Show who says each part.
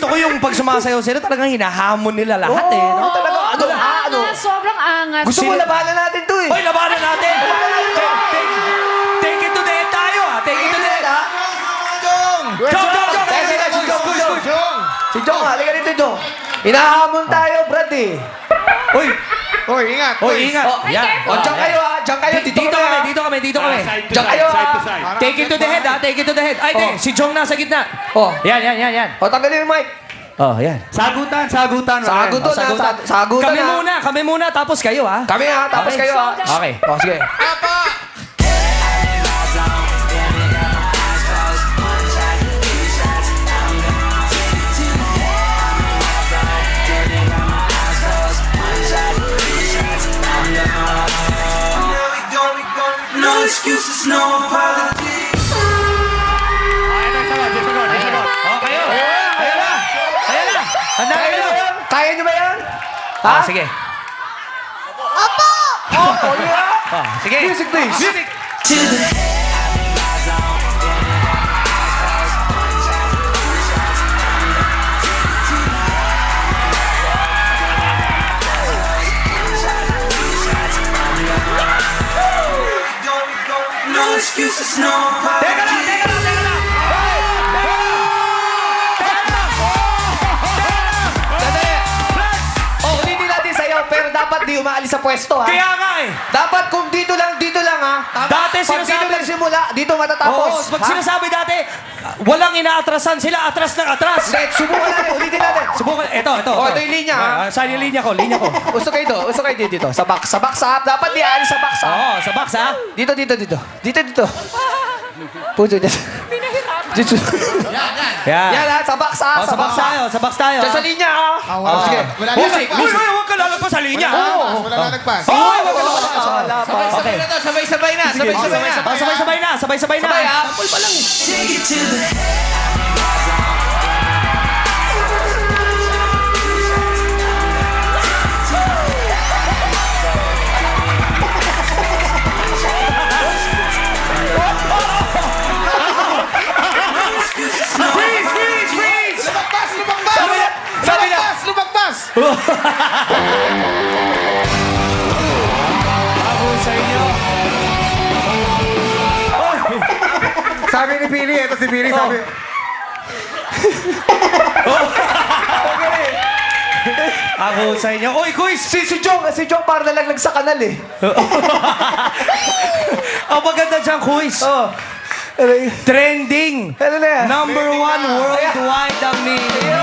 Speaker 1: gusto ko yung pag sumasayaw sila, talagang hinahamon nila lahat eh. No? Talaga, ano na?
Speaker 2: Angas, sobrang angas.
Speaker 3: Gusto mo labanan natin to eh.
Speaker 1: Hoy, labanan natin! Take it to the head tayo ah! Take it to the head! Jong! Jong!
Speaker 3: Si Jong, halika dito, Jong. Hinahamon tayo, Brad eh.
Speaker 1: Uy!
Speaker 4: Hoy, ingat.
Speaker 1: Uy, ingat!
Speaker 3: Oh,
Speaker 1: Yan!
Speaker 3: O, Jong kayo ha. Jong kayo.
Speaker 1: Dito kami, dito kami, dito kami.
Speaker 3: Diyan kayo,
Speaker 4: side to
Speaker 3: ah.
Speaker 4: side.
Speaker 1: Take it to the head ha, take it to the head. Ay, te, si Jong nasa gitna.
Speaker 3: Oh.
Speaker 1: Yan.
Speaker 3: O, tanggalin yung mic.
Speaker 1: Oh, yan.
Speaker 4: Sagutan.
Speaker 3: Sagutan na. Sagutan na.
Speaker 1: Kami muna, tapos kayo ha.
Speaker 3: Kami ha, tapos
Speaker 1: Okay.
Speaker 3: kayo ha.
Speaker 1: Okay.
Speaker 3: O, sige.
Speaker 5: No excuses, no apologies.
Speaker 1: Oh, kayo. Kayo na. Handa
Speaker 3: Kaya
Speaker 1: kayo.
Speaker 3: nyo ba yan? Kaya nyo ba yan? Ha?
Speaker 1: Ah, sige.
Speaker 3: Oh, yeah.
Speaker 1: Ah, sige.
Speaker 3: Music, please.
Speaker 1: Music.
Speaker 5: To the no excuses, no
Speaker 1: Teka lang,
Speaker 5: apologies.
Speaker 1: teka lang, teka lang.
Speaker 3: Sandali. Oh, ulitin natin sa'yo, pero dapat di umaalis sa pwesto, ha?
Speaker 1: Kaya nga eh.
Speaker 3: Dapat kung dito lang, ha?
Speaker 1: Dati
Speaker 3: Pag dito
Speaker 1: sinasabi-
Speaker 3: lang simula, dito
Speaker 1: Oo,
Speaker 3: matatapos.
Speaker 1: pag
Speaker 3: ha?
Speaker 1: sinasabi dati, walang inaatrasan sila, atras ng atras.
Speaker 3: Hindi, subukan natin, ulitin natin.
Speaker 1: Subukan, ito.
Speaker 3: Oh, ito yung linya, ha?
Speaker 1: Saan yung linya ko?
Speaker 3: Gusto kayo dito. Sa box, ha? Dapat di aalis sa box, ha?
Speaker 1: Oo, sa box ha.
Speaker 3: Dito. Puso dyan. Dito.
Speaker 1: Yan.
Speaker 3: Yan, ha? Sa box, ha?
Speaker 1: Oh, sa box tayo, sa box tayo.
Speaker 3: Diyan sa linya, ha?
Speaker 4: wala.
Speaker 3: sige.
Speaker 4: Wala na
Speaker 1: Music!
Speaker 4: nagpas.
Speaker 1: Uy, huwag ka lalagpas sa linya.
Speaker 4: Wala na nagpas.
Speaker 1: Uy, huwag ka
Speaker 3: Wala
Speaker 1: lalagpas.
Speaker 3: pa.
Speaker 1: Okay.
Speaker 3: Sabay-sabay na. Sabay-sabay na.
Speaker 1: Oh, sabay-sabay na, sabay-sabay na.
Speaker 3: Sabay, ha?
Speaker 5: Take it to the
Speaker 1: Freeze!
Speaker 4: Lumagpas!
Speaker 1: Sabi na.
Speaker 4: Lumagpas!
Speaker 1: Ako sa inyo.
Speaker 4: Sabi ni Pili, ito si Pili, sabi.
Speaker 1: Ako sa inyo. Oy, quiz!
Speaker 3: Si Jong para nalaglag sa kanal, eh.
Speaker 1: Ang maganda dyan, quiz.
Speaker 3: Oh.
Speaker 1: Trending.
Speaker 3: Ano na yan?
Speaker 1: Number one worldwide ang media.